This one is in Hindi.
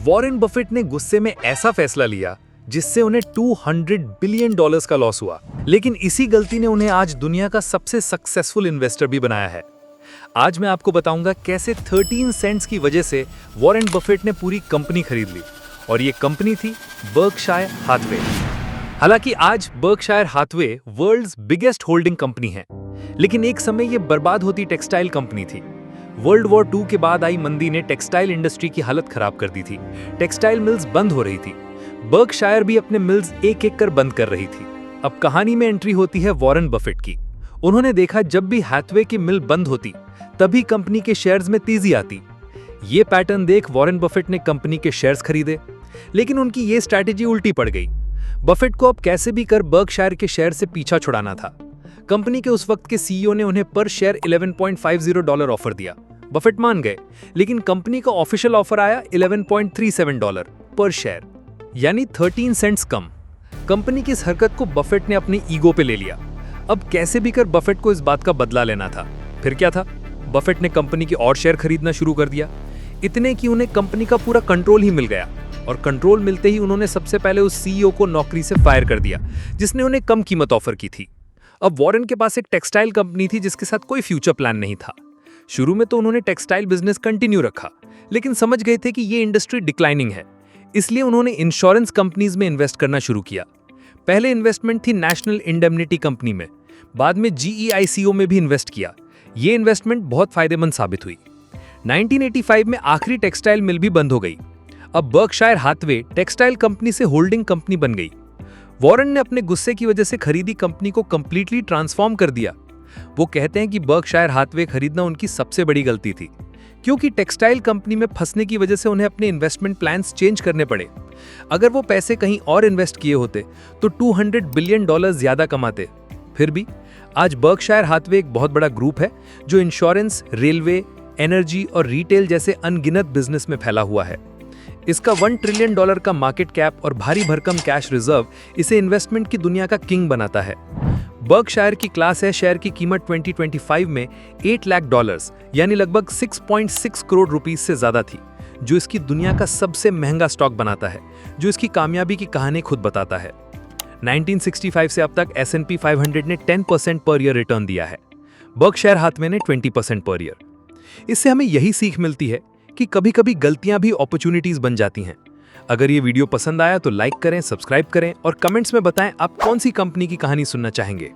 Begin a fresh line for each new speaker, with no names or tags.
वॉरेन बफेट ने गुस्से में ऐसा फैसला लिया जिससे उन्हें $200 बिलियन का लॉस हुआ। लेकिन इसी गलती ने उन्हें आज दुनिया का सबसे सक्सेसफुल इन्वेस्टर भी बनाया है। आज मैं आपको बताऊंगा कैसे 13 सेंट्स की वजह से वॉरेन बफेट ने पूरी कंपनी खरीद ली, और ये कंपनी थी बर्कशायर हाथवे। हालांकि आज Berkshire Hathaway world's biggest holding company है, लेकिन एक समय ये बर्बाद होती टेक्सटाइल कंपनी थी। वर्ल्ड वॉर 2 के बाद आई मंदी ने टेक्सटाइल इंडस्ट्री की हालत खराब कर दी थी। टेक्सटाइल मिल्स बंद हो रही थी। बर्कशायर भी अपने मिल्स एक एक कर बंद कर रही थी। अब कहानी में एंट्री होती है वॉरेन बफेट की। उन्होंने देखा जब भी हाथवे की मिल बंद होती तभी कंपनी के शेयर्स में तेजी आती। ये पैटर्न देख वॉरेन बफेट ने कंपनी के शेयर्स खरीदे, लेकिन उनकी ये स्ट्रैटेजी उल्टी पड़ गई। बफेट को अब कैसे भी कर बर्कशायर के शेयर से पीछा छुड़ाना था। कंपनी के उस वक्त के सीईओ ने उन्हें पर शेयर $11.50 ऑफर दिया। बफेट मान गए, लेकिन कंपनी का ऑफिशियल ऑफर आया $11.37 पर शेयर, यानी 13 सेंट्स कम। कंपनी की इस हरकत को बफेट ने अपने ईगो पे ले लिया। अब कैसे भी कर बफेट को इस बात का बदला लेना था। फिर क्या था, बफेट ने कंपनी के और शेयर खरीदना शुरू कर दिया। इतने कि उन्हें कंपनी का पूरा कंट्रोल ही मिल गया, और कंट्रोल मिलते ही उन्होंने सबसे पहले उस सीईओ को नौकरी से फायर कर दिया जिसने उन्हें कम कीमत ऑफर की थी। अब वॉरेन के पास एक टेक्सटाइल कंपनी थी जिसके साथ कोई फ्यूचर प्लान नहीं था। शुरू में तो उन्होंने टेक्सटाइल बिजनेस कंटिन्यू रखा, लेकिन समझ गए थे कि ये इंडस्ट्री डिक्लाइनिंग है, इसलिए उन्होंने इंश्योरेंस कंपनीज में इन्वेस्ट करना शुरू किया। पहले इन्वेस्टमेंट थी नेशनल इंडेमनिटी कंपनी में, बाद में GEICO में भी इन्वेस्ट किया। ये इन्वेस्टमेंट बहुत फायदेमंद साबित हुई। 1985 में आखिरी टेक्सटाइल मिल भी बंद हो गई। अब बर्कशायर हाथवे टेक्सटाइल कंपनी से होल्डिंग कंपनी बन गई। वॉरेन ने अपने गुस्से की वजह से खरीदी कंपनी को कंप्लीटली ट्रांसफॉर्म कर दिया। वो कहते हैं कि बर्कशायर हाथवे खरीदना उनकी सबसे बड़ी गलती थी, क्योंकि टेक्सटाइल कंपनी में फंसने की वजह से उन्हें अपने इन्वेस्टमेंट प्लान्स चेंज करने पड़े। अगर वो पैसे कहीं और इन्वेस्ट किए होते तो $200 बिलियन ज्यादा कमाते। फिर भी आज बर्कशायर हाथवे एक बहुत बड़ा ग्रुप है जो इंश्योरेंस, रेलवे, एनर्जी और रिटेल जैसे अनगिनत बिजनेस में फैला हुआ है। इसका $1 ट्रिलियन का मार्केट कैप और भारी भरकम कैश रिजर्व इसे इन्वेस्टमेंट की दुनिया का किंग बनाता है। बर्कशायर की क्लास है शेयर की कीमत 2025 में $8 लाख यानी लगभग 6.6 करोड़ रुपीस से ज्यादा थी, जो इसकी दुनिया का सबसे महंगा स्टॉक बनाता है, जो इसकी कामयाबी की कहानी खुद बताता है। 1965 से अब तक S&P 500 ने 10% पर ईयर रिटर्न दिया है। बर्कशायर हाथवे ने 20% पर ईयर। इससे हमें यही सीख मिलती है कि कभी-कभी गलतियां भी अपॉर्चुनिटीज बन जाती हैं। अगर ये वीडियो पसंद आया तो लाइक करें, सब्सक्राइब करें और कमेंट्स में बताएं आप कौन सी कंपनी की कहानी सुनना चाहेंगे।